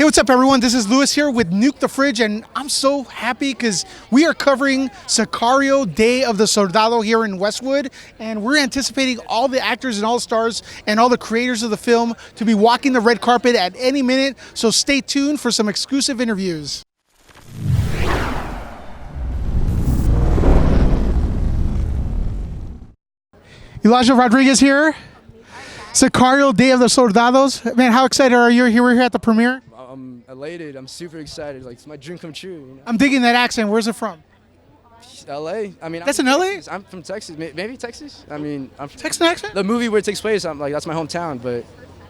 Hey, what's up, everyone? This is Louis here with Nuke the Fridge, and I'm so happy because we are covering SICARIO Day of the Soldado here in Westwood, and we're anticipating all the actors and all stars and all the creators of the film to be walking the red carpet at any minute, so stay tuned for some exclusive interviews. Elijah Rodriguez here. SICARIO Day of the Soldados. Man, how excited are you? We're here at the premiere. I'm elated. I'm super excited. Like, it's my dream come true. You know? I'm digging that accent. Where's it from? LA. I mean, that's in LA? I'm from Texas. Maybe Texas. I mean, I'm from Texan accent? The movie where it takes place, I'm like, that's my hometown. But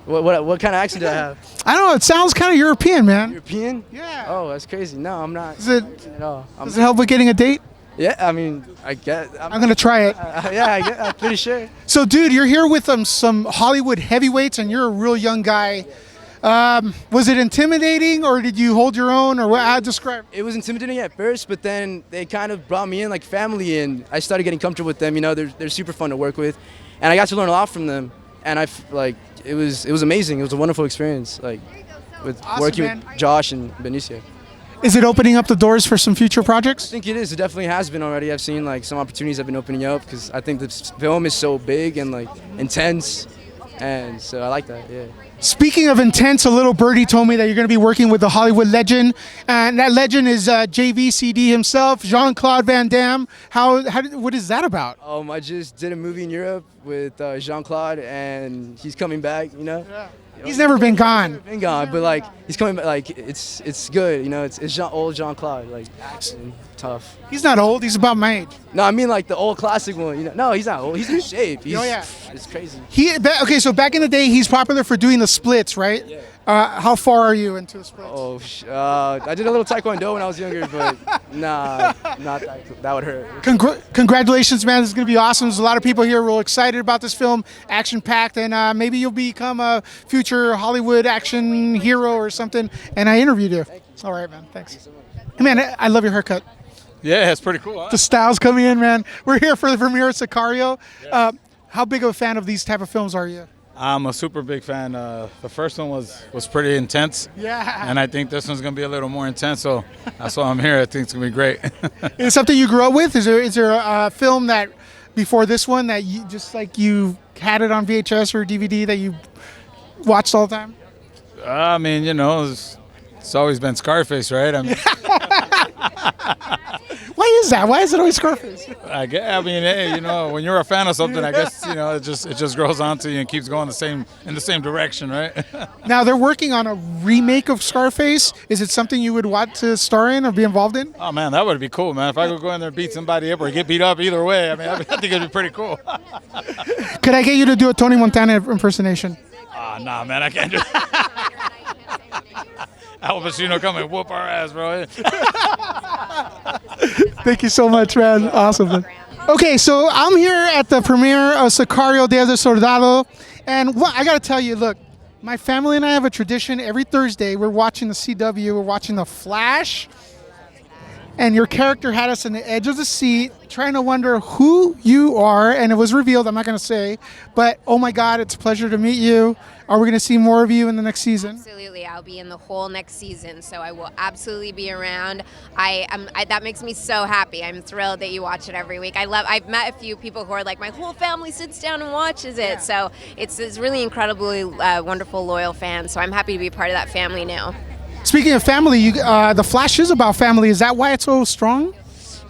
what kind of accent do I have? I don't know. It sounds kind of European, man. European? Yeah. Oh, that's crazy. No, I'm not. Does it help with getting a date? Yeah, I mean, I get. I'm gonna try it. I'm pretty sure. So, dude, you're here with some Hollywood heavyweights, and you're a real young guy. Was it intimidating, or did you hold your own, or how to describe? It was intimidating at first, but then they kind of brought me in like family, and I started getting comfortable with them. You know, they're super fun to work with, and I got to learn a lot from them. And it was amazing. It was a wonderful experience, like with working with Josh and Benicio. Is it opening up the doors for some future projects? I think it is. It definitely has been already. I've seen like some opportunities have been opening up because I think the film is so big and like intense, and so I like that. Yeah. Speaking of intense, a little birdie told me that you're going to be working with a Hollywood legend, and that legend is JVCD himself, Jean-Claude Van Damme. What is that about? I just did a movie in Europe with Jean-Claude, and he's coming back. You know. Yeah. He's never been gone. Never been gone, but like he's coming back. Like it's good, you know. It's old Jean-Claude, like action, tough. He's not old. He's about my age. No, I mean like the old classic one. You know, no, he's not old. He's in shape. It's crazy. Okay, so back in the day, he's popular for doing the splits, right? Yeah. How far are you into the splits? I did a little taekwondo when I was younger, but nah, not that. That would hurt. Congratulations, man. This is going to be awesome. There's a lot of people here real excited about this film, action-packed, and maybe you'll become a future Hollywood action hero or something, and I interviewed you. All right, man. Thanks. Thank you so much. Hey, man, I love your haircut. Yeah, it's pretty cool, huh? The style's coming in, man. We're here for the premiere of SICARIO. Yeah. How big of a fan of these type of films are you? I'm a super big fan. The first one was pretty intense. Yeah. And I think this one's going to be a little more intense, so that's why I'm here. I think it's going to be great. Is it something you grew up with? Is there a film that, before this one, that you just like you had it on VHS or DVD that you watched all the time? I mean, you know, it's always been Scarface, right? I mean, why is that? Why is it always Scarface? I mean, hey, you know, when you're a fan of something, I guess, you know, it just grows onto you and keeps going in the same direction, right? Now they're working on a remake of Scarface. Is it something you would want to star in or be involved in? Oh man, that would be cool, man. If I could go in there and beat somebody up or get beat up, either way, I mean, I think it'd be pretty cool. Could I get you to do a Tony Montana impersonation? Nah, man, I can't do that. Al Pacino come and whoop our ass, bro. Thank you so much, man. Awesome, man. Okay, so I'm here at the premiere of SICARIO Day of the Soldado, and I got to tell you, look, my family and I have a tradition. Every Thursday, we're watching the CW, we're watching The Flash, and your character had us on the edge of the seat trying to wonder who you are, and it was revealed. I'm not going to say, but oh my God, it's a pleasure to meet you. Are we going to see more of you in the next season? Absolutely. I'll be in the whole next season, so I will absolutely be around. That makes me so happy. I'm thrilled that you watch it every week. I've met a few people who are like, my whole family sits down and watches it. Yeah. So it's really incredibly wonderul, loyal fans. So I'm happy to be part of that family now. Speaking of family, The Flash is about family. Is that why it's so strong?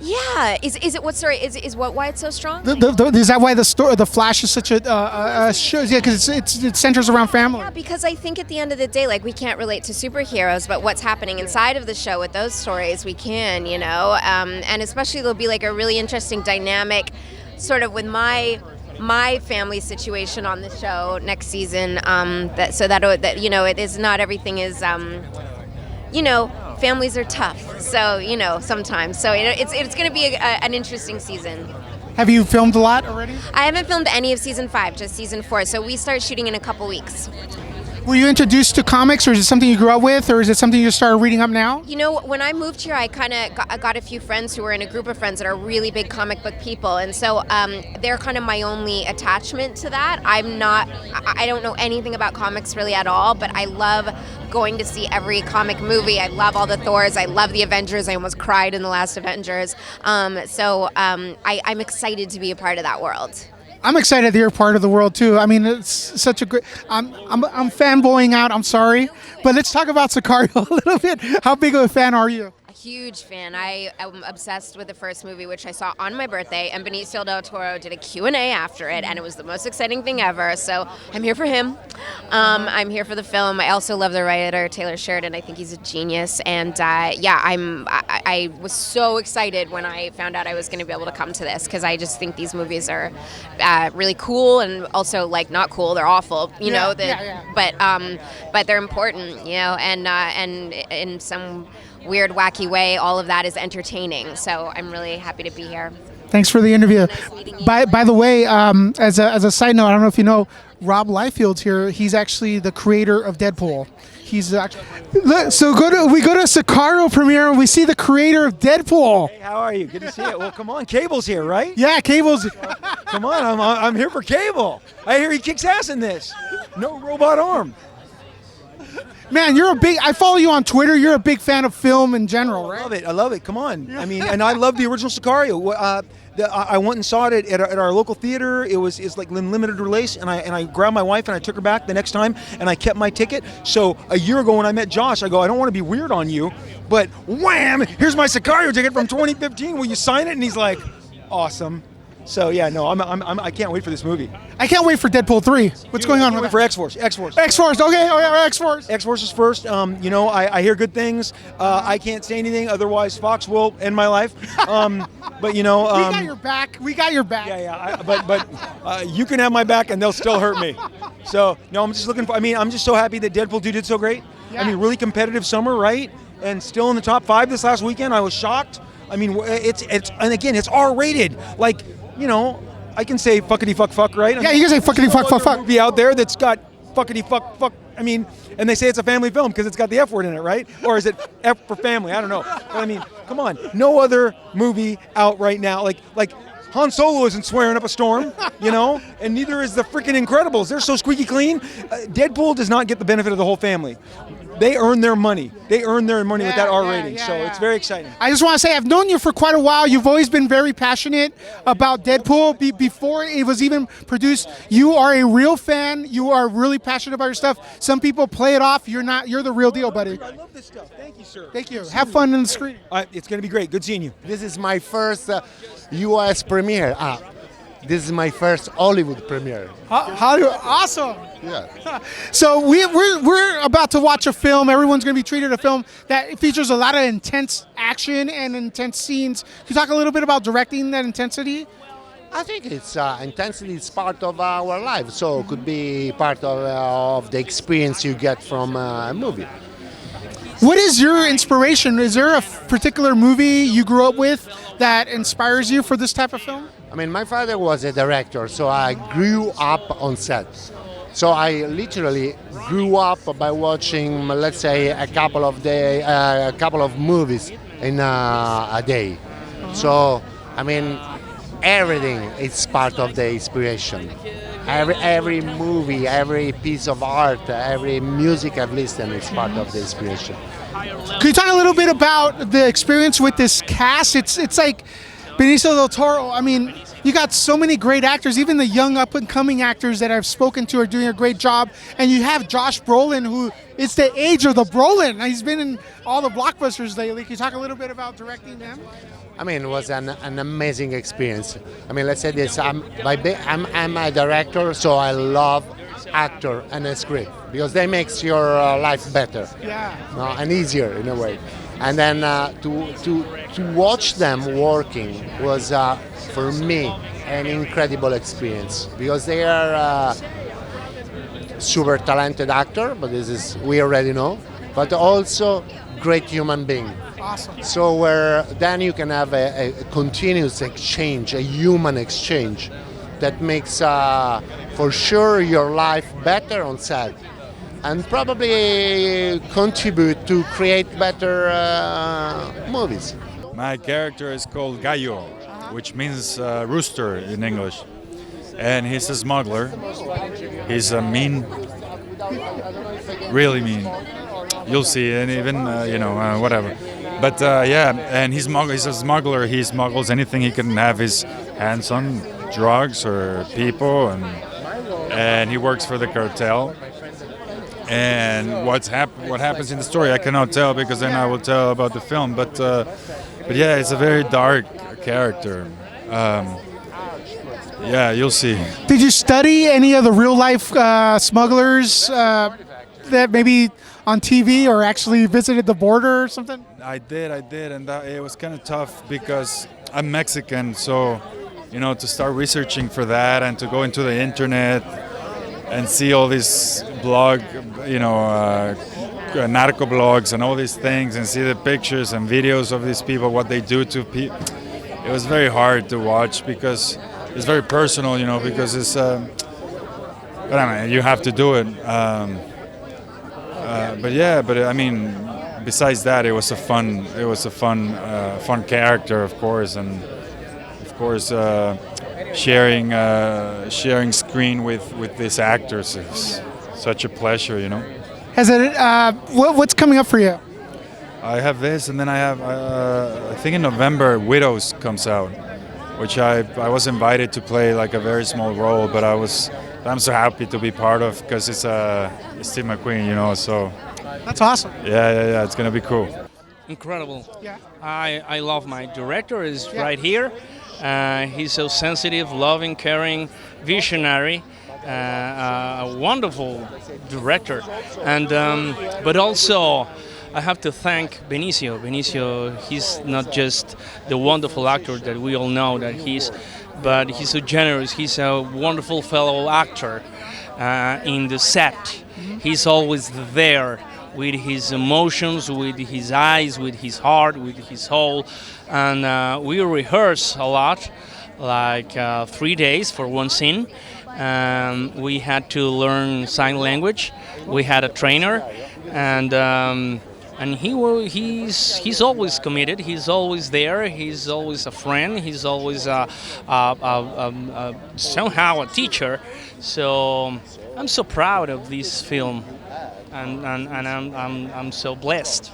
Yeah. Is it what? Sorry. Is why it's so strong? Is that why the Flash is such a show? Yeah, because it centers around family. Yeah, because I think at the end of the day, like, we can't relate to superheroes, but what's happening inside of the show with those stories, we can, you know. And especially there'll be like a really interesting dynamic, sort of with my family situation on the show next season. That you know, it is not everything is. You know, families are tough, so, you know, sometimes. So it's going to be an interesting season. Have you filmed a lot already? I haven't filmed any of season 5, just season 4. So we start shooting in a couple weeks. Were you introduced to comics, or is it something you grew up with, or is it something you just started reading up now? You know, when I moved here, I kind of got a few friends who were in a group of friends that are really big comic book people, and so they're kind of my only attachment to that. I don't know anything about comics really at all, but I love going to see every comic movie. I love all the Thors. I love the Avengers. I almost cried in the last Avengers. I'm excited to be a part of that world. I'm excited that you're part of the world too. I mean, it's such a great. I'm fanboying out. I'm sorry, but let's talk about Sicario a little bit. How big of a fan are you? A huge fan. I am obsessed with the first movie, which I saw on my birthday, and Benicio del Toro did a Q&A after it, and it was the most exciting thing ever. So I'm here for him. I'm here for the film. I also love the writer Taylor Sheridan. I think he's a genius, and I was so excited when I found out I was going to be able to come to this, because I just think these movies are really cool, and also like not cool. They're awful, but they're important, and in some weird, wacky way, all of that is entertaining. So I'm really happy to be here. Thanks for the interview. Nice meeting you. By the way, as a side note, I don't know if you know, Rob Liefeld's here. He's actually the creator of Deadpool. He's actually, so we go to Sicario premiere and we see the creator of Deadpool. Hey, how are you? Good to see you. Well, come on, Cable's here, right? Yeah, Cable's. Come on, I'm here for Cable. I hear he kicks ass in this. No robot arm. Man, I follow you on Twitter. You're a big fan of film in general, right? I love it. Come on. I mean, and I love the original Sicario. I went and saw it at our local theater. It's like limited release, and I grabbed my wife and I took her back the next time, and I kept my ticket. So a year ago when I met Josh, I go, I don't want to be weird on you, but wham! Here's my Sicario ticket from 2015. Will you sign it? And he's like, awesome. So yeah, no, I can't wait for this movie. I can't wait for Deadpool 3. What's going on with for X-Force? X-Force. X-Force. Okay, oh yeah, X-Force. X-Force is first. I hear good things. I can't say anything, otherwise Fox will end my life. But we got your back. We got your back. Yeah. But you can have my back, and they'll still hurt me. So no, I'm just looking for. I mean, I'm just so happy that Deadpool 2 did so great. Yeah. I mean, really competitive summer, right? And still in the top 5 this last weekend. I was shocked. I mean, it's and again, it's R-rated. Like, I can say fuckity fuck, right? Yeah, you can say fuckity fuck. Movie out there that's got fuckity fuck. I mean, and they say it's a family film because it's got the F word in it, right? Or is it F for family? I don't know. But I mean, come on. No other movie out right now. Like Han Solo isn't swearing up a storm, and neither is the freaking Incredibles. They're so squeaky clean. Deadpool does not get the benefit of the whole family. They earn their money. They earn their money with that R rating. So it's very exciting. I just want to say, I've known you for quite a while. You've always been very passionate about Deadpool. Before it was even produced, you are a real fan. You are really passionate about your stuff. Some people play it off. You're not. You're the real deal, buddy. I love this stuff. Thank you, sir. Thank you. Have fun in the screen. It's going to be great. Good seeing you. This is my first U.S. premiere. This is my first Hollywood premiere. Hollywood, awesome. Yeah. So we're about to watch a film. Everyone's going to be treated a film that features a lot of intense action and intense scenes. Can you talk a little bit about directing that intensity? I think it's intensity is part of our life, so it could be part of the experience you get from a movie. What is your inspiration? Is there a particular movie you grew up with that inspires you for this type of film? I mean, my father was a director, so I grew up on set. So I literally grew up by watching, let's say, a couple of movies in a day. So, I mean, everything is part of the inspiration. Every movie, every piece of art, every music I've listened is part of the inspiration. Can you talk a little bit about the experience with this cast? It's like Benicio del Toro. I mean, you got so many great actors, even the young up-and-coming actors that I've spoken to are doing a great job. And you have Josh Brolin, who it's the age of the Brolin. He's been in all the blockbusters lately. Can you talk a little bit about directing them? I mean, it was an amazing experience. I mean, let's say this, I'm a director, so I love actor and a script because they makes your life better, and easier in a way. And then to watch them working was for me an incredible experience because they are super talented actor, but we already know, but also great human being. Awesome. So then you can have a continuous exchange, a human exchange that makes for sure your life better on set and probably contribute to create better movies. My character is called Gallo, which means rooster in English. And he's a smuggler. He's a mean, really mean. You'll see, and even, whatever. But yeah, and he's a smuggler. He smuggles anything he can have his hands on, drugs or people, and he works for the cartel. And what happens in the story, I cannot tell because then I will tell about the film. But yeah, it's a very dark character. Yeah, you'll see. Did you study any of the real life smugglers that maybe on TV or actually visited the border or something? I did, and it was kind of tough because I'm Mexican, so to start researching for that and to go into the internet and see all these narco blogs and all these things and see the pictures and videos of these people, what they do to people. It was very hard to watch because it's very personal, because it's. But I mean, you have to do it. But I mean, besides that, it was a fun character, of course, and of course, sharing screen with these actors is such a pleasure, Has it? What's coming up for you? I have this, and then I have, I think in November, Widows comes out, which I was invited to play like a very small role, but I'm so happy to be part of because it's Steve McQueen, so. That's awesome. Yeah, it's gonna be cool. Incredible. Yeah. I love my director is right here. He's so sensitive, loving, caring, visionary, a wonderful director, and but also I have to thank Benicio. Benicio, he's not just the wonderful actor that we all know that he's, but he's so generous. He's a wonderful fellow actor in the set. He's always there with his emotions, with his eyes, with his heart, with his soul. And we rehearse a lot, like 3 days for one scene. We had to learn sign language. We had a trainer, and he's always committed. He's always there. He's always a friend. He's always somehow a teacher. So I'm so proud of this film, and I'm so blessed.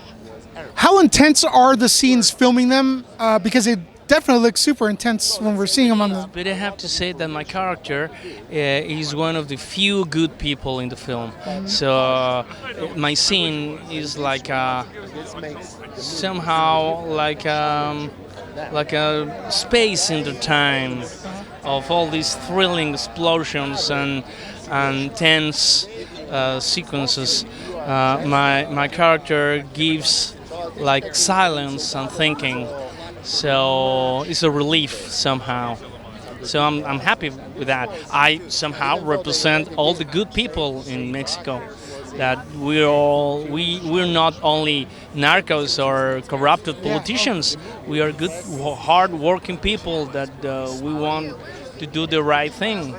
How intense are the scenes filming them? Because it definitely looks super intense when we're seeing them on the. But I have to say that my character is one of the few good people in the film. So my scene is like somehow like a space in the time of all these thrilling explosions and tense sequences. My character gives like silence and thinking. So it's a relief somehow. So I'm happy with that. I somehow represent all the good people in Mexico. That we're not only narcos or corrupted politicians. We are good, hard-working people that we want to do the right thing.